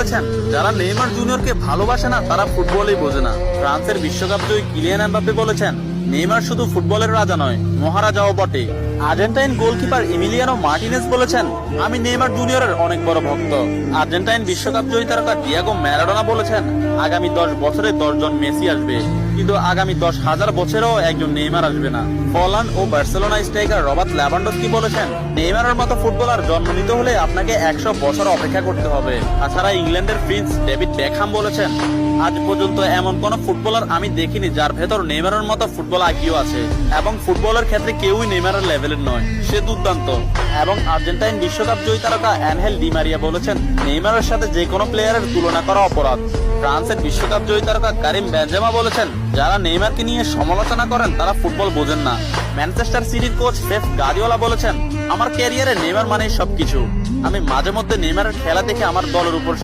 বলেছেন, যারা নেইমার জুনিয়রকে ভালোবাসে না তারা ফুটবলই বোঝে না। ফ্রান্সের বিশ্বকাপ জয়ী কিলিয়ান এমবাপ্পে বলেছেন, নেইমার শুধু ফুটবলের রাজা নয়, মহারাজাও বটে। আর্জেন্টাইন গোলকিপার ইমিলিয়ানো মার্টিনেজ বলেছেন, আমি নেইমার জুনিয়রের অনেক বড় ভক্ত। আর্জেন্টাইন বিশ্বকাপ জয়ী তারকা ডিয়েগো ম্যারাডোনা বলেছেন, আগামী 10 বছরে 10 জন মেসি আসবে, কিন্তু আগামী 10,000 বছরেও একজন নেইমার আসবে না। পোল্যান্ড ও বার্সেলোনা স্ট্রাইকার রবার্ট লেভানডস্কি বলেছেন, নেইমারের মতো ফুটবলার জন্ম নিতে হলে আপনাকে 100 বছর অপেক্ষা করতে হবে। তাছাড়া ইংল্যান্ডের প্রিন্স ডেভিড বেকহাম বলেছেন, আজ পর্যন্ত এমন কোন ফুটবলার আমি দেখিনি যার ভেতর নেইমারের মতো ফুটবল আইকিউ আছে, এবং ফুটবলের ক্ষেত্রে কেউই নেইমারের লেভেলের নয়, সে দুর্দান্ত। এবং আর্জেন্টাইন বিশ্বকাপ জয়ী তারকা অ্যানহেল ডি মারিয়া বলেছেন, নেইমারের সাথে যে কোনো প্লেয়ারের তুলনা করা অপরাধ। ফ্রান্সের বিশ্বকাপ জয়ী তারকা কারিম বেনজেমা বলেছেন, যারা নেইমারকে নিয়ে সমালোচনা করেন তারা ফুটবল বোঝেন না। ম্যানচেস্টার সিটির কোচ পেপ গার্দিওলা বলেছেন, আমার ক্যারিয়ারে নেইমার মানেই সবকিছু। আমি মাঝে মধ্যে নেইমারের খেলা দেখে আমার দলের উপর